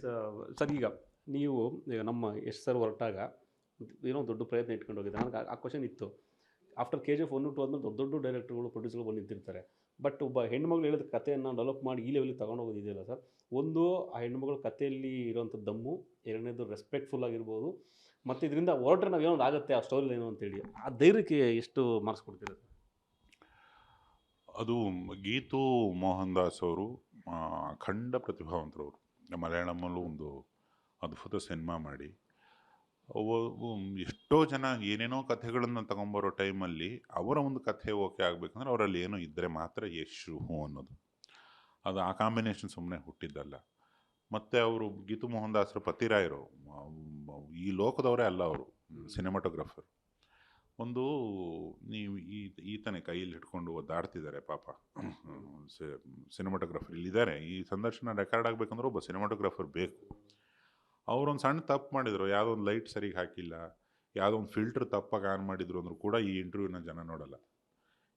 Sir ಈಗ ನಮ್ಮ Yash sir ಹೊರಟಾಗ ಏನೋ ದೊಡ್ಡ ಪ್ರಯತ್ನ ಇಟ್ಕೊಂಡು ಹೋಗಿದೆ. ನನಗೆ ಆ ಕ್ವಶನ್ ಇತ್ತು. ಆಫ್ಟರ್ ಕೆ ಜಿ ಎಫ್ 1, 2 ಆದ್ಮೇಲೆ ದೊಡ್ಡ ದೊಡ್ಡ ಡೈರೆಕ್ಟರ್ಗಳು, ಪ್ರೊಡ್ಯೂಸರ್ಗಳು ಬಂದು ನಿಂತಿರ್ತಾರೆ. ಬಟ್ ಒಬ್ಬ ಹೆಣ್ಮಗಳು ಹೇಳಿದ ಕಥೆಯನ್ನು ಡೆವಲಪ್ ಮಾಡಿ ಈ ಲೆವೆಲ್ಗೆ ತಗೊಂಡೋಗೋದಿದೆಯಲ್ಲ ಸರ್, ಒಂದು ಆ ಹೆಣ್ಮಗಳ ಕಥೆಯಲ್ಲಿ ಇರೋಂಥ ದಮ್ಮು, ಎರಡನೇದು ರೆಸ್ಪೆಕ್ಟ್ಫುಲ್ ಆಗಿರ್ಬೋದು, ಮತ್ತು ಇದರಿಂದ ಹೊರಟ್ರೆ ನಾವು ಏನೋ ಒಂದು ಆಗುತ್ತೆ ಆ ಸ್ಟೋರಿ ಏನು ಅಂತೇಳಿ ಆ ಧೈರ್ಯಕ್ಕೆ ಎಷ್ಟು ಮಾರ್ಕ್ಸ್ ಕೊಡ್ತೀರಾ ಸರ್? ಅದು ಗೀತು ಮೋಹನ್ ದಾಸ್ ಅವರು ಅಖಂಡ ಪ್ರತಿಭಾವಂತರವರು. ಮಲಯಾಳಮಲ್ಲೂ ಒಂದು ಅದ್ಭುತ ಸಿನಿಮಾ ಮಾಡಿ ಎಷ್ಟೋ ಜನ ಏನೇನೋ ಕಥೆಗಳನ್ನು ತಗೊಂಬರೋ ಟೈಮಲ್ಲಿ ಅವರ ಒಂದು ಕಥೆ ಓಕೆ ಆಗಬೇಕಂದ್ರೆ ಅವರಲ್ಲಿ ಏನೋ ಇದ್ದರೆ ಮಾತ್ರ ಯಶು ಹೂ ಅನ್ನೋದು. ಅದು ಆ ಕಾಂಬಿನೇಷನ್ ಸುಮ್ಮನೆ ಹುಟ್ಟಿದ್ದಲ್ಲ. ಮತ್ತು ಅವರು ಗೀತು ಮೋಹನ್ ದಾಸರ ಪತಿರಾಯರು ಈ ಲೋಕದವರೇ ಅಲ್ಲ, ಅವರು ಸಿನಿಮಾಟೋಗ್ರಫರ್. ಒಂದು ನೀವು ಈತನೇ ಕೈಯಲ್ಲಿ ಹಿಡ್ಕೊಂಡು ಒದ್ದಾಡ್ತಿದ್ದಾರೆ ಪಾಪ ಸಿನಿಮಾಟೋಗ್ರಫರ್ ಇಲ್ಲಿದ್ದಾರೆ. ಈ ಸಂದರ್ಶನ ರೆಕಾರ್ಡ್ ಆಗಬೇಕಂದ್ರೆ ಒಬ್ಬ ಸಿನಿಮಾಟೋಗ್ರಫರ್ ಬೇಕು. ಅವರೊಂದು ಸಣ್ಣ ತಪ್ಪು ಮಾಡಿದ್ರು, ಯಾವುದೋ ಒಂದು ಲೈಟ್ ಸರಿಗೆ ಹಾಕಿಲ್ಲ, ಯಾವುದೋ ಒಂದು ಫಿಲ್ಟ್ರ್ ತಪ್ಪಾಗಿ ಆನ್ ಮಾಡಿದ್ರು ಅಂದರೂ ಕೂಡ ಈ ಇಂಟರ್ವ್ಯೂನ ಜನ ನೋಡಲ್ಲ.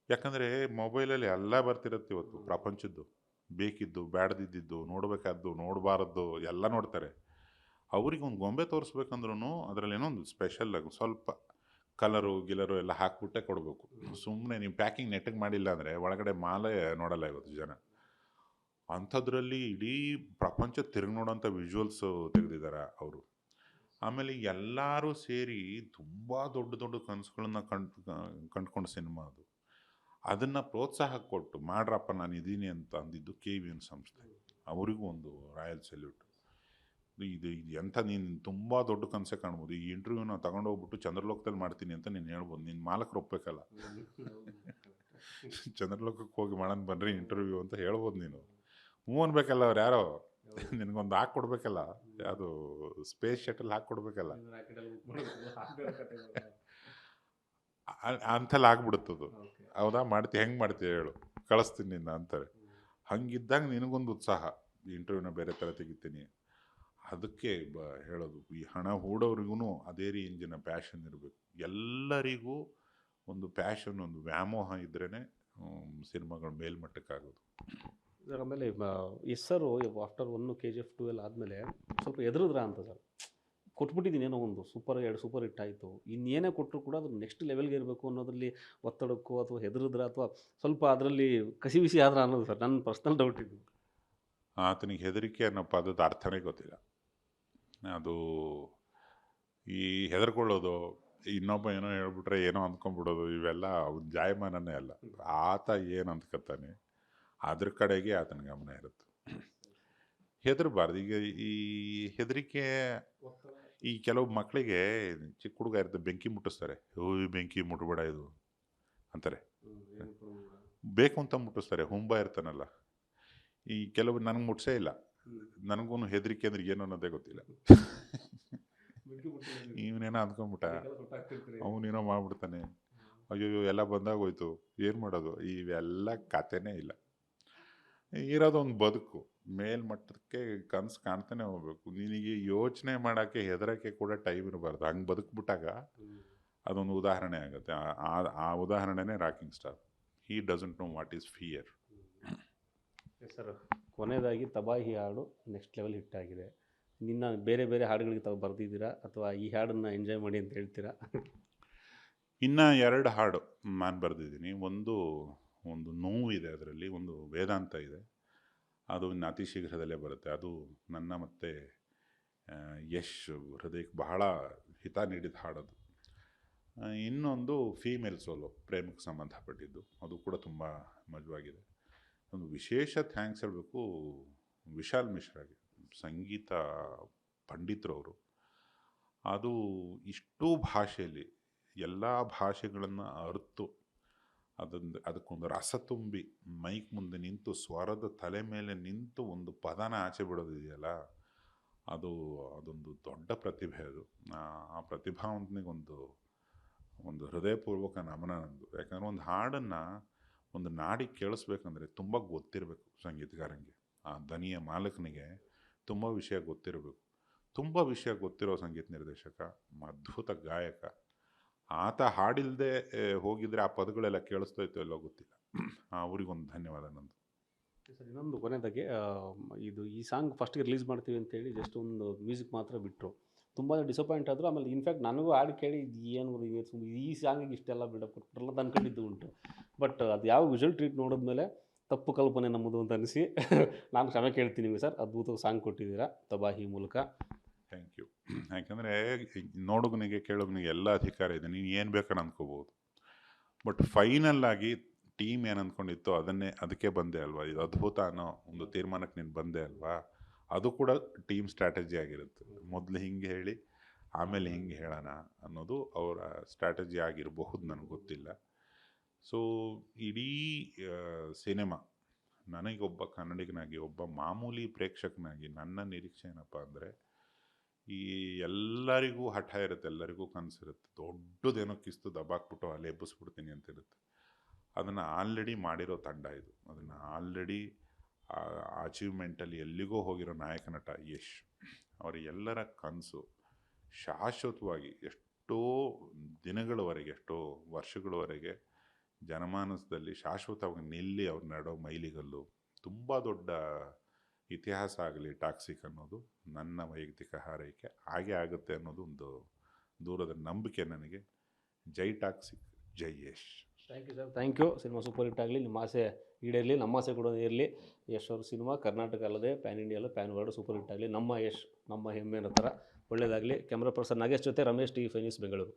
ಯಾಕಂದರೆ ಮೊಬೈಲಲ್ಲಿ ಎಲ್ಲ ಬರ್ತಿರುತ್ತೆ ಇವತ್ತು, ಪ್ರಪಂಚದ್ದು ಬೇಕಿದ್ದು ಬೇಡದಿದ್ದು, ನೋಡಬೇಕಾದ್ದು ನೋಡಬಾರದ್ದು ಎಲ್ಲ ನೋಡ್ತಾರೆ. ಅವ್ರಿಗೆ ಒಂದು ಗೊಂಬೆ ತೋರಿಸ್ಬೇಕಂದ್ರೂ ಅದರಲ್ಲೇನೋ ಒಂದು ಸ್ಪೆಷಲ್ ಆಗಿ ಸ್ವಲ್ಪ ಕಲರು ಗಿಲರು ಎಲ್ಲ ಹಾಕ್ಬಿಟ್ಟೆ ಕೊಡಬೇಕು. ಸುಮ್ಮನೆ ನೀವು ಪ್ಯಾಕಿಂಗ್ ನೆಟ್ಟಿಗೆ ಮಾಡಿಲ್ಲ ಅಂದರೆ ಒಳಗಡೆ ಮಾಲೆ ನೋಡಲ್ಲ ಇವತ್ತು ಜನ. ಅಂಥದ್ರಲ್ಲಿ ಇಡೀ ಪ್ರಪಂಚ ತಿರುಗಿ ನೋಡೋಂಥ ವಿಜುವಲ್ಸು ತೆಗೆದಿದ್ದಾರೆ ಅವರು. ಆಮೇಲೆ ಎಲ್ಲರೂ ಸೇರಿ ತುಂಬ ದೊಡ್ಡ ದೊಡ್ಡ ಕನಸುಗಳನ್ನ ಕಂಡುಕೊಂಡು ಸಿನಿಮಾ ಅದು. ಅದನ್ನು ಪ್ರೋತ್ಸಾಹ ಕೊಟ್ಟು ಮಾಡ್ರಪ್ಪ ನಾನು ಇದ್ದೀನಿ ಅಂತ ಅಂದಿದ್ದು KVN ಸಂಸ್ಥೆ. ಅವರಿಗೂ ಒಂದು ರಾಯಲ್ ಸಲ್ಯೂಟ್. ಇದು ಎಂಥ ನೀನು ತುಂಬ ದೊಡ್ಡ ಕನಸೆ ಕಾಣ್ಬೋದು. ಈ ಇಂಟರ್ವ್ಯೂನ ತಗೊಂಡೋಗ್ಬಿಟ್ಟು ಚಂದ್ರಲೋಕದಲ್ಲಿ ಮಾಡ್ತೀನಿ ಅಂತ ನೀನು ಹೇಳ್ಬೋದು. ನಿನ್ನ ಮಾಲಕರು ಒಪ್ಪಬೇಕಲ್ಲ. ಚಂದ್ರಲೋಕಕ್ಕೆ ಹೋಗಿ ಮಾಡೋಣ ಬನ್ನಿರಿ ಇಂಟರ್ವ್ಯೂ ಅಂತ ಹೇಳ್ಬೋದು ನೀನು. ಹ್ಞೂ ಅನ್ಬೇಕಲ್ಲ ಅವ್ರು ಯಾರೋ ನಿನಗೊಂದು ಹಾಕ್ಕೊಡ್ಬೇಕಲ್ಲ, ಯಾವುದು ಸ್ಪೇಸ್ ಶಟಲ್ ಹಾಕ್ಕೊಡ್ಬೇಕಲ್ಲ, ಅಂತೆಲ್ಲ ಆಗ್ಬಿಡುತ್ತದು. ಹೌದಾ, ಮಾಡ್ತೀವಿ, ಹೆಂಗೆ ಮಾಡ್ತೀಯ ಹೇಳು, ಕಳಿಸ್ತೀನಿ ನಿನ್ನ ಅಂತಾರೆ. ಹಂಗಿದ್ದಾಗ ನಿನಗೊಂದು ಉತ್ಸಾಹ, ಈ ಇಂಟರ್ವ್ಯೂನ ಬೇರೆ ಥರ ತೆಗಿತೀನಿ. ಅದಕ್ಕೆ ಹೇಳೋದು, ಈ ಹಣ ಹೂಡೋರಿಗೂ ಅದೇ ರೇಂಜಿನ ಪ್ಯಾಷನ್ ಇರಬೇಕು. ಎಲ್ಲರಿಗೂ ಒಂದು ಪ್ಯಾಷನ್, ಒಂದು ವ್ಯಾಮೋಹ ಇದ್ರೇ ಸಿನಿಮಾಗಳು ಮೇಲ್ಮಟ್ಟಕ್ಕಾಗೋದು. ಸರ್ ಆಮೇಲೆ ಎಸ್ ಸರು ಆಫ್ಟರ್ 1 KGF 2 ಎಲ್ಲ ಆದಮೇಲೆ ಸ್ವಲ್ಪ ಎದುರಿದ್ರ ಅಂತ ಸರ್, ಕೊಟ್ಬಿಟ್ಟಿದ್ದೀನಿ ಏನೋ ಒಂದು ಸೂಪರ್ 2 ಸೂಪರ್ ಹಿಟ್ ಆಯಿತು, ಇನ್ನೇನೇ ಕೊಟ್ಟರು ಕೂಡ ಅದು ನೆಕ್ಸ್ಟ್ ಲೆವೆಲ್ಗೆ ಇರಬೇಕು ಅನ್ನೋದ್ರಲ್ಲಿ ಒತ್ತಡಕ್ಕೋ ಅಥವಾ ಹೆದರಿದ್ರ ಅಥವಾ ಸ್ವಲ್ಪ ಅದರಲ್ಲಿ ಕಸಿ ಬಿಸಿ ಆದ್ರ ಅನ್ನೋದು ಸರ್ ನನ್ನ ಪರ್ಸ್ನಲ್ ಡೌಟ್ ಇದು. ಆತನಿಗೆ ಹೆದರಿಕೆ ಅನ್ನೋ ಪದದ ಅರ್ಥನೇ ಗೊತ್ತಿಲ್ಲ. ಅದು ಈ ಹೆದರ್ಕೊಳ್ಳೋದು, ಇನ್ನೊಬ್ಬ ಏನೋ ಹೇಳ್ಬಿಟ್ರೆ ಏನೋ ಅಂದ್ಕೊಂಡ್ಬಿಡೋದು, ಇವೆಲ್ಲ ಒಂದು ಜಾಯಮಾನನೇ ಅಲ್ಲ. ಆತ ಏನು ಅಂದ್ಕೊತಾನೆ ಅದ್ರ ಕಡೆಗೆ ಆತನ ಗಮನ ಇರುತ್ತೆ. ಹೆದರಬಾರ್ದು. ಈಗ ಈ ಹೆದರಿಕೆ, ಈ ಕೆಲವು ಮಕ್ಕಳಿಗೆ ಚಿಕ್ಕ ಹುಡುಗ ಇರುತ್ತೆ, ಬೆಂಕಿ ಮುಟ್ಟಿಸ್ತಾರೆ. ಬೆಂಕಿ ಮುಟ್ಬೇಡ ಇದು ಅಂತಾರೆ, ಬೇಕು ಅಂತ ಮುಟ್ಟಿಸ್ತಾರೆ. ಹುಂಬ ಇರ್ತಾನಲ್ಲ, ಈ ಕೆಲವು ನನಗೆ ಮುಟ್ಸೇ ಇಲ್ಲ, ನನಗೂ ಹೆದರಿಕೆ ಅಂದ್ರೆ ಏನು ಅನ್ನೋದೇ ಗೊತ್ತಿಲ್ಲ. ಇವನೇನೋ ಅಂದ್ಕೊಂಬಿಟ್ಟ, ಅವನೇನೋ ಮಾಡ್ಬಿಡ್ತಾನೆ, ಅಯ್ಯೋ ಎಲ್ಲ ಬಂದಾಗೋಯ್ತು, ಏನು ಮಾಡೋದು, ಇವೆಲ್ಲ ಕಥೆನೇ ಇಲ್ಲ. ಇರೋದೊಂದು ಬದುಕು, ಮೇಲ್ಮಟ್ಟಕ್ಕೆ ಕನಸು ಕಾಣ್ತಾನೆ ಹೋಗ್ಬೇಕು. ನಿನಗೆ ಯೋಚನೆ ಮಾಡೋಕ್ಕೆ ಹೆದರಕ್ಕೆ ಕೂಡ ಟೈಮ್ ಇರಬಾರ್ದು. ಹಂಗೆ ಬದುಕ್ಬಿಟ್ಟಾಗ ಅದೊಂದು ಉದಾಹರಣೆ ಆಗುತ್ತೆ. ಆ ಉದಾಹರಣೆನೇ rocking star. He doesn't know what is fear. Sir ಕೊನೆಯದಾಗಿ ತಬಾಹಿ ಹಾಡು ನೆಕ್ಸ್ಟ್ ಲೆವೆಲ್ ಹಿಟ್ ಆಗಿದೆ. ನಿನ್ನ ಬೇರೆ ಬೇರೆ ಹಾಡುಗಳಿಗೆ ತಾವು ಬರೆದಿದ್ದೀರಾ ಅಥವಾ ಈ ಹಾಡನ್ನು ಎಂಜಾಯ್ ಮಾಡಿ ಅಂತ ಹೇಳ್ತೀರಾ? ಇನ್ನು 2 ಹಾಡು ನಾನು ಬರೆದಿದ್ದೀನಿ. ಒಂದು ನೋವಿದೆ ಅದರಲ್ಲಿ, ಒಂದು ವೇದಾಂತ ಇದೆ. ಅದು ಇನ್ನು ಅತಿ ಶೀಘ್ರದಲ್ಲೇ ಬರುತ್ತೆ. ಅದು ನನ್ನ ಮತ್ತು ಯಶ್ ಹೃದಯಕ್ಕೆ ಬಹಳ ಹಿತ ನೀಡಿದ ಹಾಡೋದು. ಇನ್ನೊಂದು ಫೀಮೇಲ್ ಸೋಲೋ, ಪ್ರೇಮಕ್ಕೆ ಸಂಬಂಧಪಟ್ಟಿದ್ದು, ಅದು ಕೂಡ ತುಂಬ ಮಜವಾಗಿದೆ. ಒಂದು ವಿಶೇಷ ಥ್ಯಾಂಕ್ಸ್ ಹೇಳಬೇಕು ವಿಶಾಲ್ ಮಿಶ್ರಾಗೆ, ಸಂಗೀತ ಪಂಡಿತರವರು. ಅದು ಇಷ್ಟೂ ಭಾಷೆಯಲ್ಲಿ ಎಲ್ಲ ಭಾಷೆಗಳನ್ನು ಅರ್ತು ಅದಕ್ಕೊಂದು ರಸ ತುಂಬಿ ಮೈಕ್ ಮುಂದೆ ನಿಂತು ಸ್ವರದ ತಲೆ ಮೇಲೆ ನಿಂತು ಒಂದು ಪದನ ಆಚೆ ಬಿಡೋದಿದೆಯಲ್ಲ, ಅದೊಂದು ದೊಡ್ಡ ಪ್ರತಿಭೆ. ಅದು ಆ ಪ್ರತಿಭಾವಂತನಿಗೆ ಒಂದು ಹೃದಯಪೂರ್ವಕ ನಮನ ನಂದು. ಯಾಕಂದರೆ ಒಂದು ಹಾಡನ್ನು ಒಂದು ನಾಡಿಗೆ ಕೇಳಿಸ್ಬೇಕಂದ್ರೆ ತುಂಬ ಗೊತ್ತಿರಬೇಕು ಸಂಗೀತಗಾರಂಗೆ, ಆ ದನಿಯ ಮಾಲಕನಿಗೆ ತುಂಬ ವಿಷಯ ಗೊತ್ತಿರಬೇಕು. ತುಂಬ ವಿಷಯ ಗೊತ್ತಿರೋ ಸಂಗೀತ ನಿರ್ದೇಶಕ, ಅದ್ಭುತ ಗಾಯಕ. ಆತ ಹಾಡಿಲ್ಲದೆ ಹೋಗಿದ್ರೆ ಆ ಪದಗಳೆಲ್ಲ ಕೇಳಿಸ್ತೋಯ್ತೋ ಎಲ್ಲೋ ಗೊತ್ತಿಲ್ಲ. ಅವರಿಗೊಂದು ಧನ್ಯವಾದ ನಂದು. ಸರ್ ಇನ್ನೊಂದು ಕೊನೆಯದಾಗಿ ಇದು ಈ ಸಾಂಗ್ ಫಸ್ಟ್ಗೆ ರಿಲೀಸ್ ಮಾಡ್ತೀವಿ ಅಂತೇಳಿ ಜಸ್ಟ್ ಒಂದು ಮ್ಯೂಸಿಕ್ ಮಾತ್ರ ಬಿಟ್ಟರು. ತುಂಬ ಡಿಸಪಾಯಿಂಟ್ ಆದರು. ಆಮೇಲೆ ಇನ್ಫ್ಯಾಕ್ಟ್ ನನಗೂ ಹಾಡು ಕೇಳಿ ಇದು ಏನು ಈ ಸಾಂಗಿಗೆ ಇಷ್ಟೆಲ್ಲ ಬಿಲ್ಡಪ್ ಕೊಟ್ಬಿಟ್ರಲ್ಲ ಅಂತ ಅನ್ಕೊಂಡಿದ್ದು ಉಂಟು. ಬಟ್ ಅದು ಯಾವ ವಿಜುವಲ್ ಟ್ರೀಟ್ ನೋಡಿದ್ಮೇಲೆ ತಪ್ಪು ಕಲ್ಪನೆ ನಮ್ಮದು ಅಂತ ಅನಿಸಿ ನಾನು ಕ್ಷಮೆ ಕೇಳ್ತೀನಿ ನಿಮಗೆ ಸರ್. ಅದ್ಭುತ ಸಾಂಗ್ ಕೊಟ್ಟಿದ್ದೀರಾ ತಬಾಹಿ ಮೂಲಕ. Thank you. ಯಾಕಂದರೆ ನೋಡುಗನಿಗೆ ಕೇಳೋಗನಿಗೆ ಎಲ್ಲ ಅಧಿಕಾರ ಇದೆ, ನೀನು ಏನು ಬೇಕಾದ್ರೆ ಅಂದ್ಕೋಬೋದು. ಬಟ್ ಫೈನಲ್ ಆಗಿ ಟೀಮ್ ಏನು ಅಂದ್ಕೊಂಡಿತ್ತೋ ಅದಕ್ಕೆ ಬಂದೆ ಅಲ್ವಾ, ಇದು ಅದ್ಭುತ ಅನ್ನೋ ಒಂದು ತೀರ್ಮಾನಕ್ಕೆ ನೀನು ಬಂದೆ ಅಲ್ವಾ. ಅದು ಕೂಡ ಟೀಮ್ ಸ್ಟ್ರಾಟಜಿ ಆಗಿರುತ್ತೆ. ಮೊದಲು ಹಿಂಗೆ ಹೇಳಿ ಆಮೇಲೆ ಹಿಂಗೆ ಹೇಳೋಣ ಅನ್ನೋದು ಅವರ ಸ್ಟ್ರಾಟಜಿ ಆಗಿರಬಹುದು, ನನಗೆ ಗೊತ್ತಿಲ್ಲ. ಸೊ ಇಡೀ ಸಿನಿಮಾ ನನಗೊಬ್ಬ ಕನ್ನಡಿಗನಾಗಿ, ಒಬ್ಬ ಮಾಮೂಲಿ ಪ್ರೇಕ್ಷಕನಾಗಿ ನನ್ನ ನಿರೀಕ್ಷೆ ಏನಪ್ಪ ಅಂದರೆ, ಈ ಎಲ್ಲರಿಗೂ ಹಠ ಇರುತ್ತೆ, ಎಲ್ಲರಿಗೂ ಕನಸಿರುತ್ತೆ, ದೊಡ್ಡದೇನೋ ಕಿಸ್ತು ದಬಾಕ್ಬಿಟ್ಟು ಅಲ್ಲಿ ಎಬ್ಬಿಸ್ಬಿಡ್ತೀನಿ ಅಂತಿರುತ್ತೆ. ಅದನ್ನು ಆಲ್ರೆಡಿ ಮಾಡಿರೋ ತಂಡ ಇದು. ಅದನ್ನು ಆಲ್ರೆಡಿ ಅಚೀವ್ಮೆಂಟಲ್ಲಿ ಎಲ್ಲಿಗೋ ಹೋಗಿರೋ ನಾಯಕ ನಟ ಯಶ್ ಅವರ ಎಲ್ಲರ ಕನಸು ಶಾಶ್ವತವಾಗಿ ಎಷ್ಟೋ ದಿನಗಳವರೆಗೆ, ಎಷ್ಟೋ ವರ್ಷಗಳವರೆಗೆ ಜನಮಾನಸದಲ್ಲಿ ಶಾಶ್ವತವಾಗಿ ನಿಲ್ಲಿ ಅವ್ರು ನಡೋ ಮೈಲಿಗಲ್ಲು ತುಂಬ ದೊಡ್ಡ ಇತಿಹಾಸ ಆಗಲಿ ಟಾಕ್ಸಿಕ್ ಅನ್ನೋದು ನನ್ನ ವೈಯಕ್ತಿಕ ಹಾರೈಕೆ. ಹಾಗೆ ಆಗುತ್ತೆ ಅನ್ನೋದು ಒಂದು ದೂರದ ನಂಬಿಕೆ ನನಗೆ. ಜೈ ಟಾಕ್ಸಿಕ್, ಜೈ Yash. Thank you sir, thank you. Cinema super hit ಆಗಲಿ, ನಿಮ್ಮ ಆಸೆ ಈಡೇರಲಿ, ನಮ್ಮ ಆಸೆ ಕೂಡ ಇರಲಿ. ಯಶ್ ಅವ್ರ ಸಿನಿಮಾ ಕರ್ನಾಟಕ ಅಲ್ಲದೆ ಪ್ಯಾನ್ ಇಂಡಿಯಲ್ಲೂ ಪ್ಯಾನ್ ವರ್ಲ್ಡ್ ಸೂಪರ್ ಹಿಟ್ ಆಗಲಿ. ನಮ್ಮ ಯಶ್ ನಮ್ಮ ಹೆಮ್ಮೆ ಅನ್ನೋ ಥರ ಒಳ್ಳೆಯದಾಗಲಿ. ಕ್ಯಾಮ್ರಾ ಪರ್ಸನ್ ನಾಗೇಶ್ ಜೊತೆ ರಮೇಶ್, ಟಿ ಫೈನ್ಯೂಸ್ ಬೆಂಗಳೂರು.